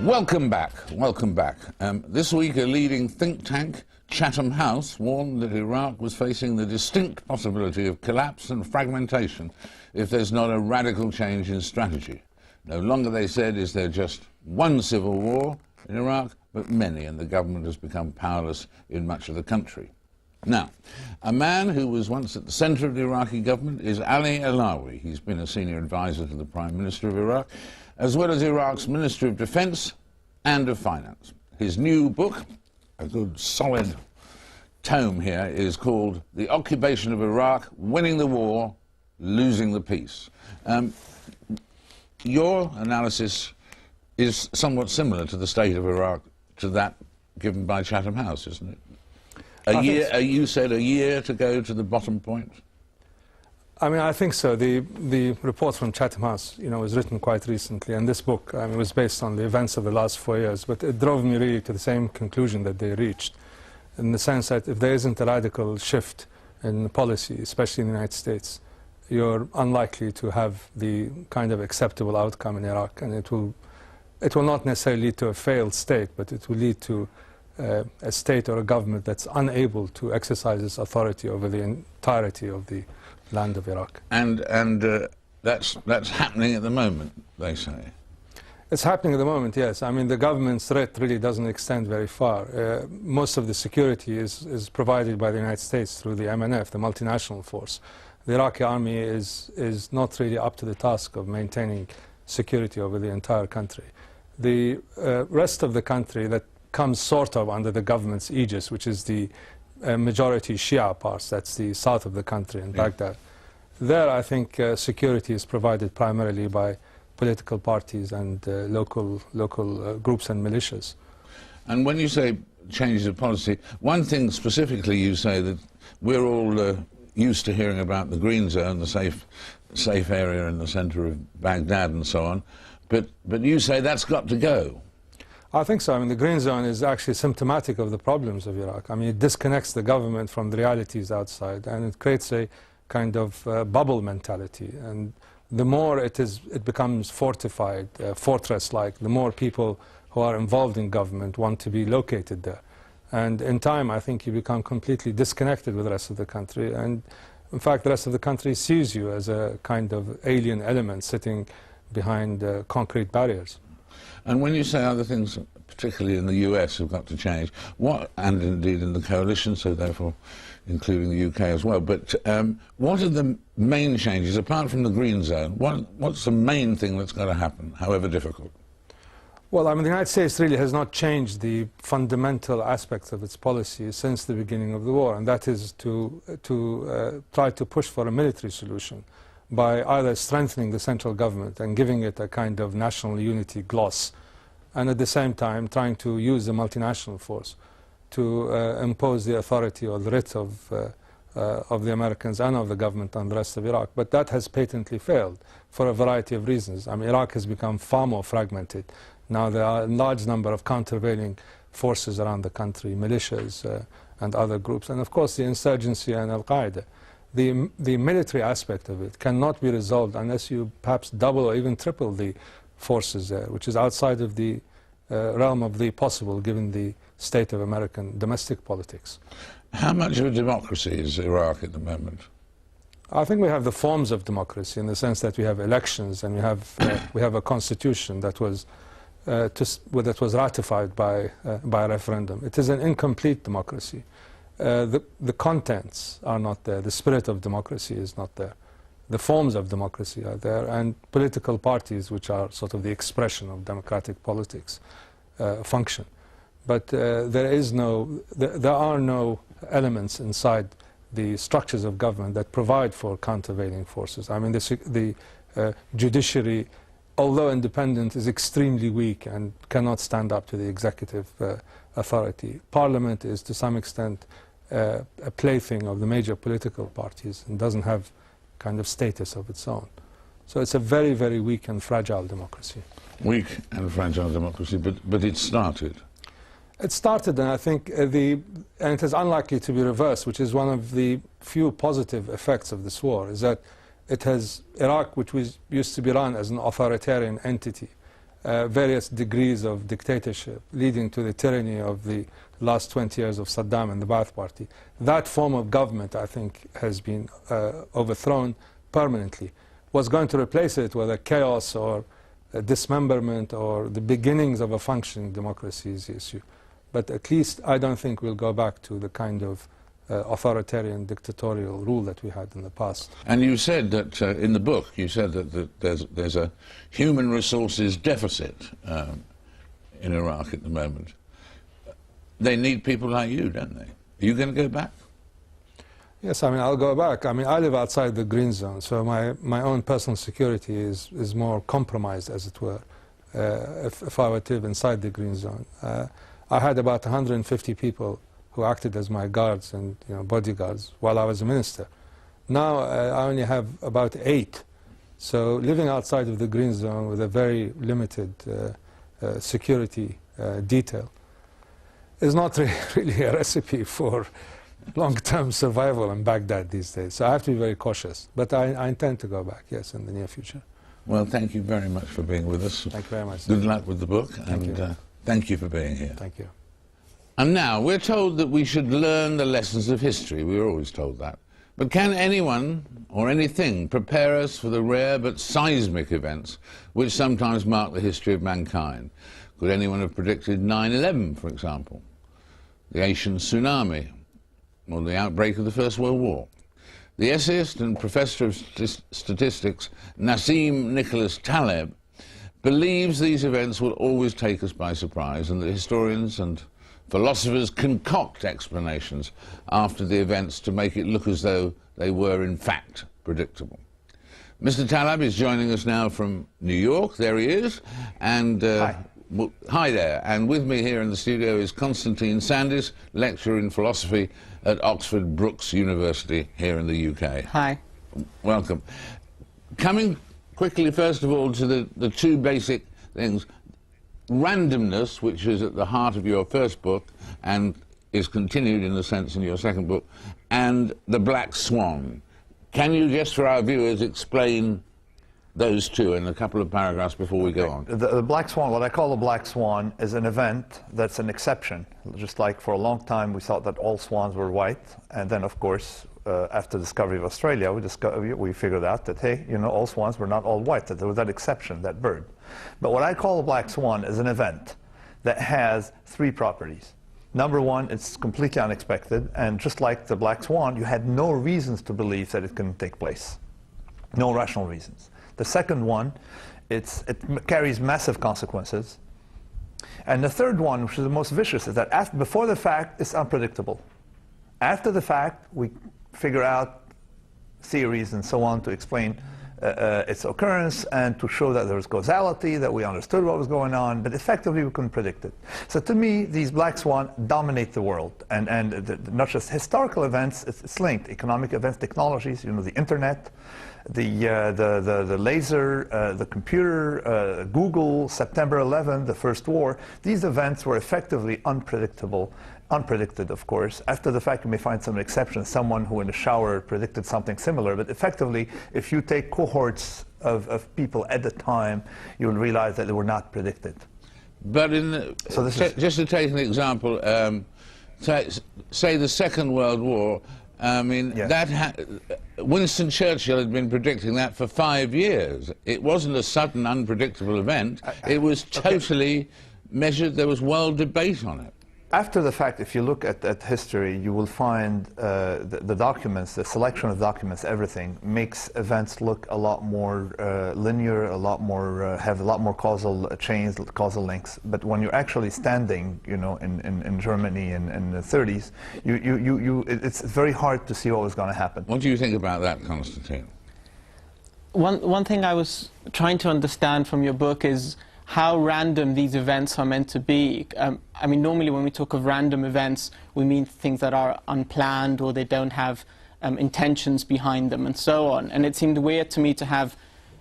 Welcome back. Welcome back. This week, a leading think tank, Chatham House, warned that Iraq was facing the distinct possibility of collapse and fragmentation if there's not a radical change in strategy. No longer, they said, is there just one civil war in Iraq, but many, and the government has become powerless in much of the country. Now, a man who was once at the centre of the Iraqi government is Ali Allawi. He's been a senior advisor to the Prime Minister of Iraq, as well as Iraq's Minister of Defence and of Finance. His new book, a good solid tome here, is called The Occupation of Iraq, Winning the War, Losing the Peace. Your analysis is somewhat similar to the state of Iraq, to that given by Chatham House, isn't it? You said a year to go to the bottom point? I mean, I think so. The report from Chatham House, was written quite recently, and this book, was based on the events of the last 4 years, but it drove me really to the same conclusion that they reached, in the sense that if there isn't a radical shift in policy, especially in the United States, you're unlikely to have the kind of acceptable outcome in Iraq, and it will not necessarily lead to a failed state, but it will lead to a state or a government that's unable to exercise its authority over the entirety of the land of Iraq. And that's happening at the moment, they say. It's happening at the moment, yes. I mean, the government's threat really doesn't extend very far. Most of the security is provided by the United States through the MNF, the multinational force. The Iraqi army is not really up to the task of maintaining security over the entire country. The rest of the country that comes sort of under the government's aegis, which is the majority Shia parts, that's the south of the country in Baghdad. There, I think, security is provided primarily by political parties and local groups and militias. And when you say changes of policy, one thing specifically you say that we're all used to hearing about the green zone, the safe area in the centre of Baghdad and so on, but you say that's got to go. I think so. I mean, the green zone is actually symptomatic of the problems of Iraq. I mean, it disconnects the government from the realities outside, and it creates a kind of bubble mentality. And the more it becomes fortified, fortress-like, the more people who are involved in government want to be located there. And in time, I think you become completely disconnected with the rest of the country. And in fact, the rest of the country sees you as a kind of alien element sitting behind concrete barriers. And when you say other things, particularly in the US, have got to change, and indeed in the coalition, so therefore including the UK as well, but what are the main changes, apart from the green zone? What's the main thing that's got to happen, however difficult? Well, I mean, the United States really has not changed the fundamental aspects of its policy since the beginning of the war, and that is to try to push for a military solution by either strengthening the central government and giving it a kind of national unity gloss, and at the same time trying to use the multinational force to impose the authority or the writ of the Americans and of the government on the rest of Iraq. But that has patently failed for a variety of reasons. I mean, Iraq has become far more fragmented. Now there are a large number of countervailing forces around the country, militias and other groups, and of course the insurgency and Al-Qaeda. The military aspect of it cannot be resolved unless you perhaps double or even triple the forces there, which is outside of the realm of the possible given the state of American domestic politics. How much of a democracy is Iraq at the moment? I think we have the forms of democracy in the sense that we have elections and we have a constitution that was ratified by a referendum. It is an incomplete democracy. The contents are not there. The spirit of democracy is not there. The forms of democracy are there, and political parties, which are sort of the expression of democratic politics, function. But there are no elements inside the structures of government that provide for countervailing forces. I mean, the judiciary, although independent, is extremely weak and cannot stand up to the executive authority. Parliament is, to some extent, a plaything of the major political parties and doesn't have kind of status of its own. So it's a very, very weak and fragile democracy. Weak and fragile democracy, but it started. It started, and I think, and it is unlikely to be reversed, which is one of the few positive effects of this war, is that it has Iraq, which used to be run as an authoritarian entity, various degrees of dictatorship, leading to the tyranny of the last 20 years of Saddam and the Ba'ath Party. That form of government, I think, has been overthrown permanently. What's going to replace it, whether chaos or dismemberment or the beginnings of a functioning democracy, is the issue. But at least I don't think we'll go back to the kind of authoritarian dictatorial rule that we had in the past. And you said that in the book, you said that there's a human resources deficit in Iraq at the moment. They need people like you, don't they? Are you going to go back? Yes, I mean, I'll go back. I mean, I live outside the green zone, so my own personal security is more compromised, as it were, if I were to live inside the green zone. I had about 150 people who acted as my guards and bodyguards while I was a minister. Now I only have about 8. So living outside of the green zone with a very limited security detail is not really a recipe for long-term survival in Baghdad these days. So I have to be very cautious. But I intend to go back, yes, in the near future. Well, thank you very much for being with us. Thank you very much. Good luck with the book. Thank you. Thank you for being here. Thank you. And now, we're told that we should learn the lessons of history. We were always told that. But can anyone or anything prepare us for the rare but seismic events which sometimes mark the history of mankind? Could anyone have predicted 9/11, for example, the Asian tsunami, or the outbreak of the First World War? The essayist and professor of statistics, Nassim Nicholas Taleb, believes these events will always take us by surprise, and that historians and philosophers concoct explanations after the events to make it look as though they were in fact predictable. Mr. Taleb is joining us now from New York. There he is. And hi there. And with me here in the studio is Constantine Sandys, lecturer in philosophy at Oxford Brookes University here in the UK. Hi. Welcome. Coming quickly, first of all, to the two basic things. Randomness, which is at the heart of your first book and is continued in a sense in your second book, and the black swan. Can you, just for our viewers, explain those two in a couple of paragraphs before we go on? The black swan, what I call the black swan, is an event that's an exception. Just like for a long time we thought that all swans were white, and then of course after the discovery of Australia we figured out that, hey, all swans were not all white, that there was that exception, that bird. But what I call a black swan is an event that has 3 properties. Number one, it's completely unexpected, and just like the black swan, you had no reasons to believe that it couldn't take place. No rational reasons. The second one, it carries massive consequences. And the third one, which is the most vicious, is that before the fact, it's unpredictable. After the fact, we figure out theories and so on to explain its occurrence and to show that there was causality, that we understood what was going on, but effectively we couldn't predict it. So to me, these black swan dominate the world, and not just historical events, it's linked. Economic events, technologies, the internet, the laser, the computer, Google, September 11, the first war. These events were effectively unpredicted, of course. After the fact, you may find some exceptions, someone who in the shower predicted something similar, but effectively, if you take cohorts of people at the time, you'll realize that they were not predicted. But just to take an example, say the Second World War, I mean, yes. Winston Churchill had been predicting that for 5 years. It wasn't a sudden, unpredictable event. It was totally measured. There was world debate on it. After the fact, if you look at history, you will find the documents, the selection of documents, everything makes events look a lot more linear, a lot more have a lot more causal chains, causal links. But when you're actually standing, in Germany in the 30s, it's very hard to see what was going to happen. What do you think about that, Constantine? One thing I was trying to understand from your book is how random these events are meant to be. I mean, normally when we talk of random events, we mean things that are unplanned or they don't have intentions behind them and so on. And it seemed weird to me to have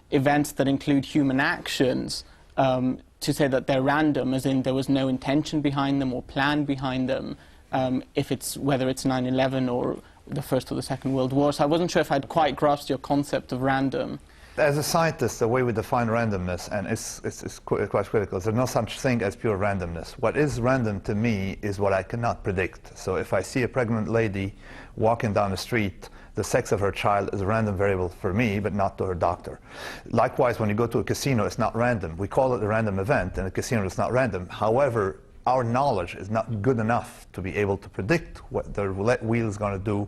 events that include human actions to say that they're random, as in there was no intention behind them or plan behind them, whether it's 9/11 or the First or the Second World War. So I wasn't sure if I'd quite grasped your concept of random. As a scientist, the way we define randomness, and it's quite critical, there's no such thing as pure randomness. What is random to me is what I cannot predict. So if I see a pregnant lady walking down the street, the sex of her child is a random variable for me, but not to her doctor. Likewise, when you go to a casino, it's not random. We call it a random event, and a casino is not random. However, our knowledge is not good enough to be able to predict what the roulette wheel is going to do,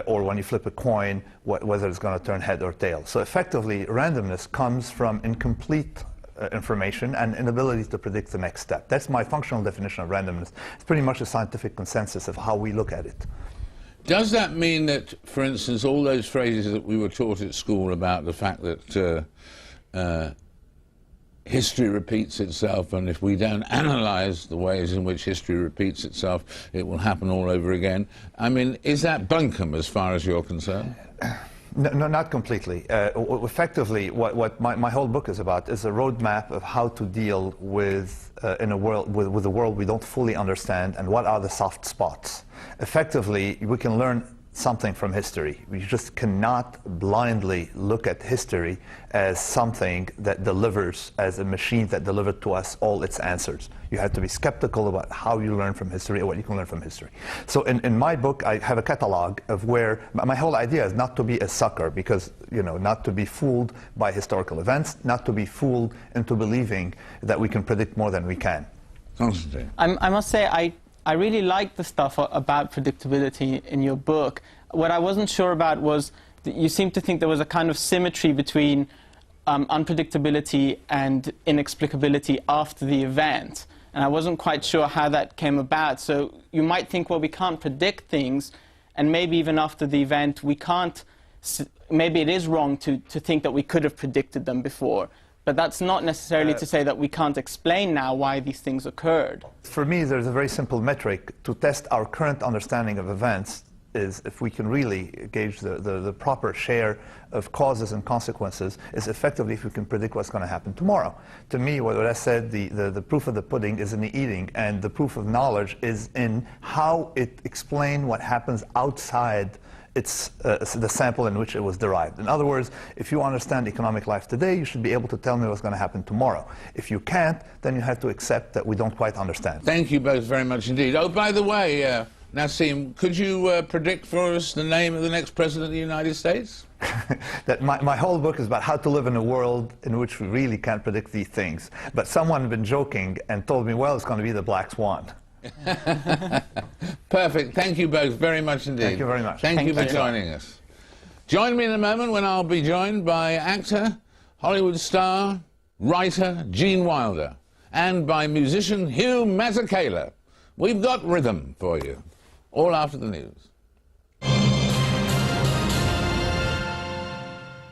or when you flip a coin, whether it's going to turn head or tail. So effectively, randomness comes from incomplete information and inability to predict the next step. That's my functional definition of randomness. It's pretty much a scientific consensus of how we look at it. Does that mean that, for instance, all those phrases that we were taught at school about the fact that history repeats itself, and if we don't analyse the ways in which history repeats itself, it will happen all over again? I mean, is that bunkum as far as you're concerned? No, not completely. Effectively, what my whole book is about is a roadmap of how to deal with in a world with a world we don't fully understand, and what are the soft spots. Effectively, we can learn something from history. We just cannot blindly look at history as something that delivers, as a machine that delivers to us all its answers. You have to be skeptical about how you learn from history or what you can learn from history. So in my book, I have a catalog of where my whole idea is not to be a sucker, because, you know, not to be fooled by historical events, not to be fooled into believing that we can predict more than we can. Constantine. I must say, I really like the stuff about predictability in your book. What I wasn't sure about was that you seem to think there was a kind of symmetry between unpredictability and inexplicability after the event. And I wasn't quite sure how that came about. So you might think, well, we can't predict things, and maybe even after the event, we can't, maybe it is wrong to think that we could have predicted them before. But that's not necessarily to say that we can't explain now why these things occurred. For me, there's a very simple metric to test our current understanding of events, is if we can really gauge the proper share of causes and consequences, is effectively if we can predict what's going to happen tomorrow. To me, what I said, the proof of the pudding is in the eating, and the proof of knowledge is in how it explains what happens outside it's the sample in which it was derived. In other words, if you understand economic life today, you should be able to tell me what's going to happen tomorrow. If you can't, then you have to accept that we don't quite understand. Thank you both very much indeed. Oh, by the way, Nassim, could you predict for us the name of the next president of the United States? That my whole book is about how to live in a world in which we really can't predict these things. But someone had been joking and told me, well, it's going to be the black swan. Perfect. Thank you both very much indeed. Thank you very much. Thank you for joining us. Join me in a moment when I'll be joined by actor, Hollywood star, writer Gene Wilder, and by musician Hugh Masekela. We've got rhythm for you, all after the news.